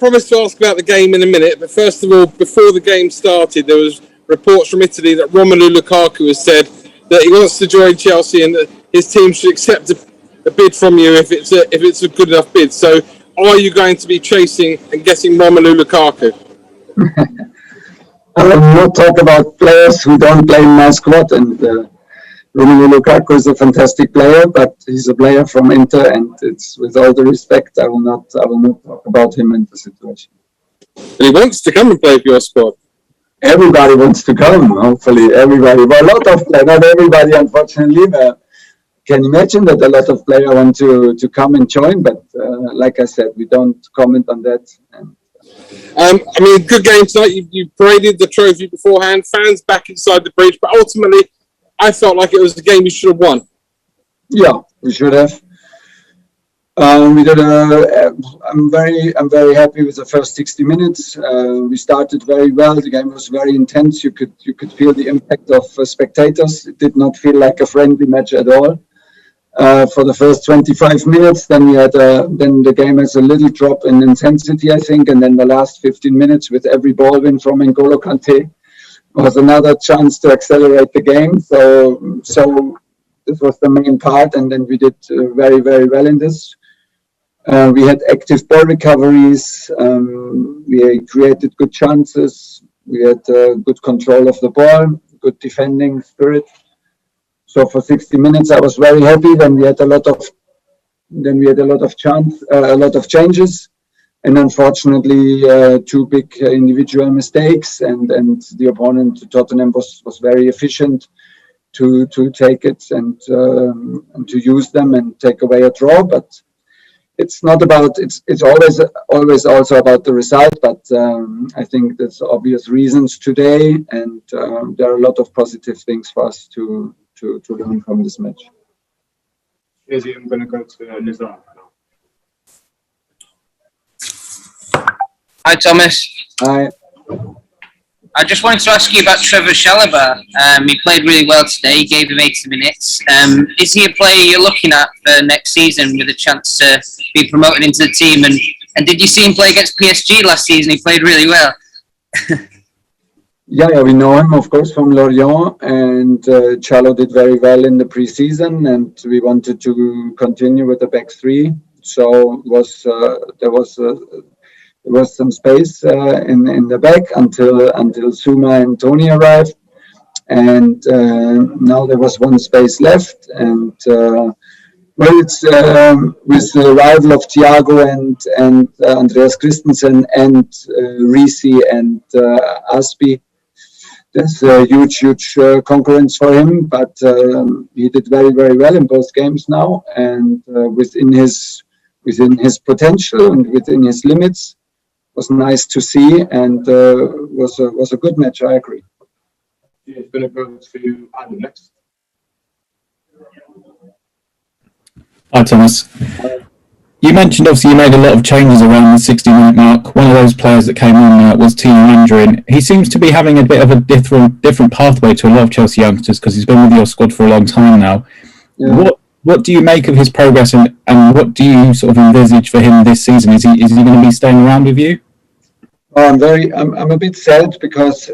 promised to ask about the game in a minute, but first of all, before the game started, there was reports from Italy that Romelu Lukaku has said that he wants to join Chelsea and that his team should accept a bid from you if it's a good enough bid. So, are you going to be chasing and getting Romelu Lukaku? I will not talk about players who don't play in my squad, and Romelu Lukaku is a fantastic player, but he's a player from Inter, and it's with all the respect, I will not talk about him in the situation. But he wants to come and play for your squad. Everybody wants to come, hopefully everybody. But a lot of players, not everybody, unfortunately. Can imagine that a lot of players want to come and join, but like I said, we don't comment on that. I mean, good game tonight. You paraded the trophy beforehand. Fans back inside the bridge, but ultimately, I felt like it was a game you should have won. Yeah, we should have. We did. I'm very happy with the first 60 minutes. We started very well. The game was very intense. You could feel the impact of spectators. It did not feel like a friendly match at all. For the first 25 minutes, then the game has a little drop in intensity, I think, and then the last 15 minutes with every ball win from N'Golo Kante was another chance to accelerate the game. So this was the main part, and then we did very, very well in this. We had active ball recoveries. We created good chances. We had good control of the ball, good defending spirit. So for 60 minutes, I was very happy. Then we had a lot of changes, and unfortunately, two big individual mistakes. And the opponent Tottenham was very efficient to take it and to use them and take away a draw. But it's not about it's always also about the result. But I think there's obvious reasons today, and there are a lot of positive things for us to learn from this match. Izzy, I'm going to go to Nizar now. Hi, Thomas. Hi. I just wanted to ask you about Trevor Chalobah. He played really well today. He gave him 80 minutes. Is he a player you're looking at for next season with a chance to be promoted into the team? And did you see him play against PSG last season? He played really well. Yeah, we know him, of course, from Lorient, and Chalo did very well in the pre-season, and we wanted to continue with the back three. So there was some space in the back until Zuma and Tony arrived, and now there was one space left, and it's with the arrival of Thiago and Andreas Christensen and Risi and Aspi. There's a huge concurrence for him, but he did very, very well in both games now, and within his potential and within his limits. Was nice to see, and was a good match. I agree. Yeah, it's going to go to Adam next. Hi, Thomas. You mentioned, obviously, you made a lot of changes around the 60-minute mark. One of those players that came on was Timo Werner. He seems to be having a bit of a different pathway to a lot of Chelsea youngsters because he's been with your squad for a long time now. Yeah. What do you make of his progress, and what do you sort of envisage for him this season? Is he going to be staying around with you? I'm a bit sad because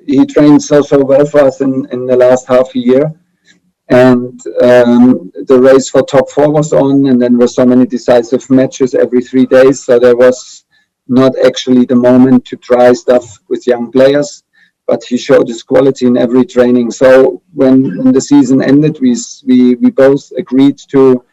he trained so well for us in the last half a year, and the race for top four was on, and then there were so many decisive matches every 3 days, so there was not actually the moment to try stuff with young players. But he showed his quality in every training. So when the season ended, we both agreed to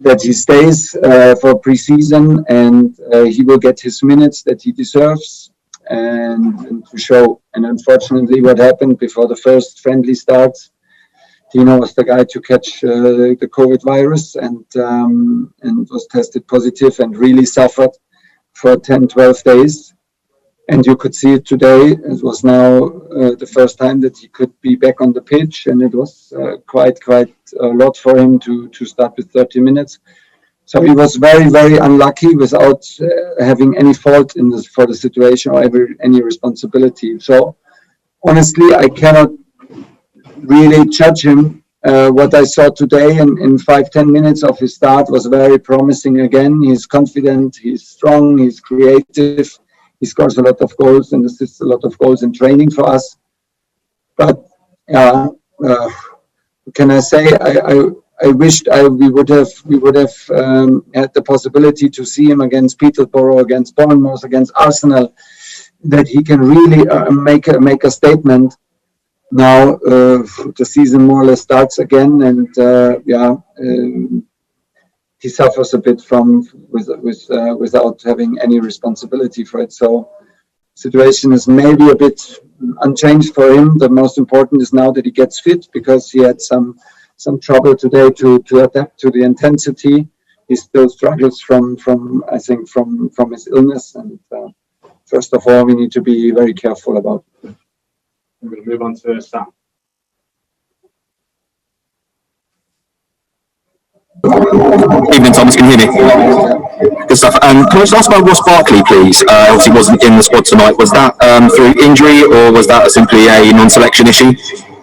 that he stays for pre-season, and he will get his minutes that he deserves and to show. And unfortunately, what happened before the first friendly starts, Tino was the guy to catch the COVID virus and was tested positive and really suffered for 10, 12 days. And you could see it today. It was now the first time that he could be back on the pitch, and it was quite a lot for him to start with 30 minutes. So he was very, very unlucky without having any fault for the situation or any responsibility. So honestly, I cannot really judge him What I saw today in 5-10 minutes of his start was very promising again. He's confident, he's strong, he's creative, he scores a lot of goals and assists a lot of goals in training for us. But can I say, I wished we would have had the possibility to see him against Peterborough, against Bournemouth, against Arsenal, that he can really make a statement. Now the season more or less starts again, and he suffers a bit without having any responsibility for it. So situation is maybe a bit unchanged for him. The most important is now that he gets fit, because he had some trouble today to adapt to the intensity. He still struggles from his illness, and first of all, we need to be very careful about it. I'm going to move on to Sam. Evening, Thomas. Can you hear me? Good stuff. Can I just ask about Ross Barkley, please? Obviously, wasn't in the squad tonight. Was that through injury, or was that simply a non-selection issue?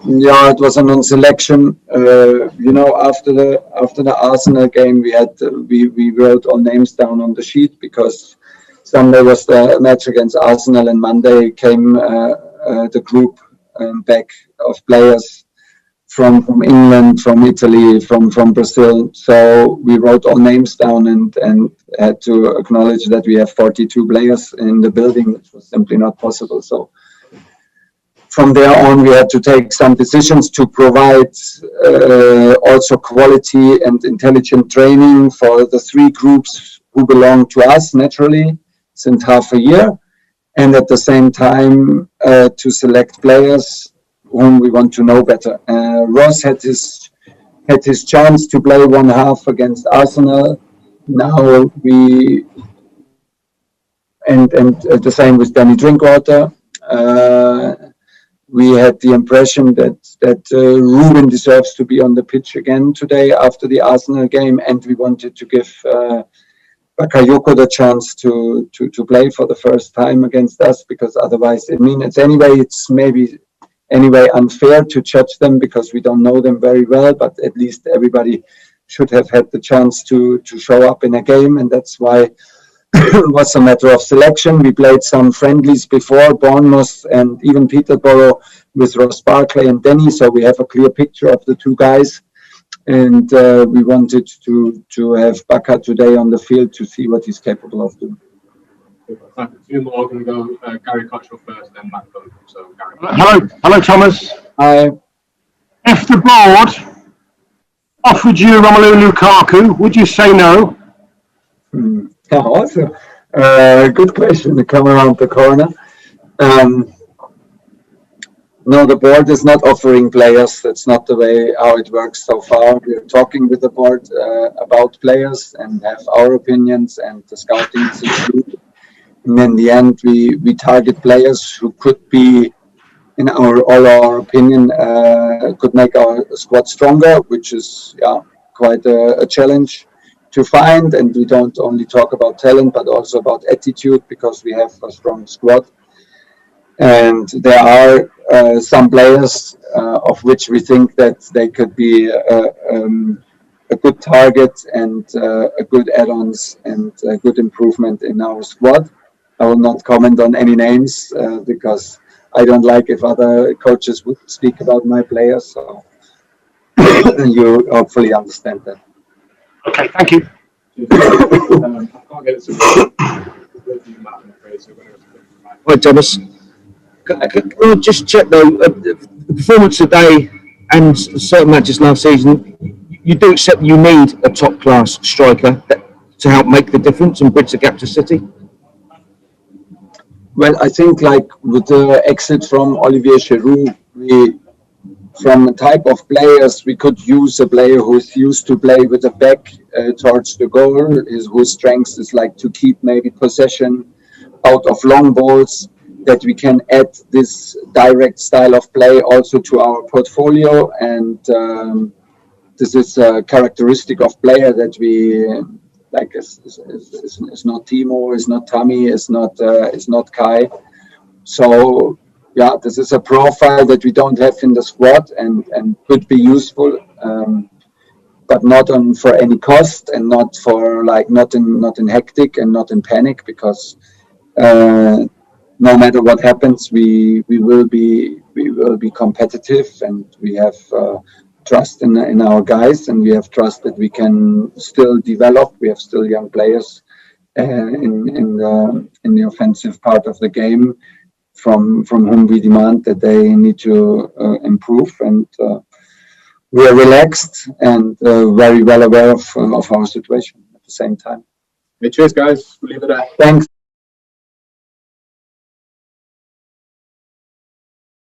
Yeah, it was a non-selection. After the Arsenal game, we wrote all names down on the sheet, because Sunday was the match against Arsenal, and Monday came the group back of players from England, from Italy, from Brazil. So we wrote all names down and had to acknowledge that we have 42 players in the building, which was simply not possible. So from there on, we had to take some decisions to provide also quality and intelligent training for the three groups who belong to us naturally since half a year, and at the same time to select players whom we want to know better. Ross had his chance to play one half against Arsenal. Now and the same with Danny Drinkwater. We had the impression that Ruben deserves to be on the pitch again today after the Arsenal game, and we wanted to give Bakayoko the chance to play for the first time against us, because otherwise, it's maybe unfair to judge them, because we don't know them very well, but at least everybody should have had the chance to show up in a game, and that's why it was a matter of selection. We played some friendlies before, Bournemouth and even Peterborough, with Ross Barkley and Denny, so we have a clear picture of the two guys, and we wanted to have Baka today on the field to see what he's capable of doing. Thank you. Two more. We're going to go Gary Cottrell first, then Matt Dunn. So, Gary. Hello, Thomas. Hi. If the board offered you Romelu Lukaku, would you say no? Also, good question to come around the corner. No, the board is not offering players. That's not the way how it works so far. We're talking with the board about players and have our opinions, and the scouting is included. And in the end, we target players who could be, in our opinion, could make our squad stronger, which is quite a challenge to find. And we don't only talk about talent, but also about attitude, because we have a strong squad. And there are some players of which we think that they could be a good target and a good add-ons and a good improvement in our squad. I will not comment on any names because I don't like if other coaches would speak about my players. So you hopefully understand that. Okay, thank you. I can't get it to Matt, I'm afraid, so we're going to go to Matt. Hi, Thomas. Can I just check though, the performance today and certain matches last season, you do accept you need a top class striker to help make the difference and bridge the gap to City? Well, I think like with the exit from Olivier Giroud, from the type of players, we could use a player who's used to play with the back towards the goal, whose strength is like to keep maybe possession out of long balls, that we can add this direct style of play also to our portfolio. And this is a characteristic of player that we like. It's not Timo, it's not Tammy, it's not Kai. So this is a profile that we don't have in the squad and could be useful, but not for any cost, and not for not in hectic and not in panic, because no matter what happens, we will be competitive, and we have trust in our guys, and we have trust that we can still develop. We have still young players in the offensive part of the game, from whom we demand that they need to improve, and we are relaxed and very well aware of our situation at the same time. Cheers, guys. We'll leave it there. Thanks.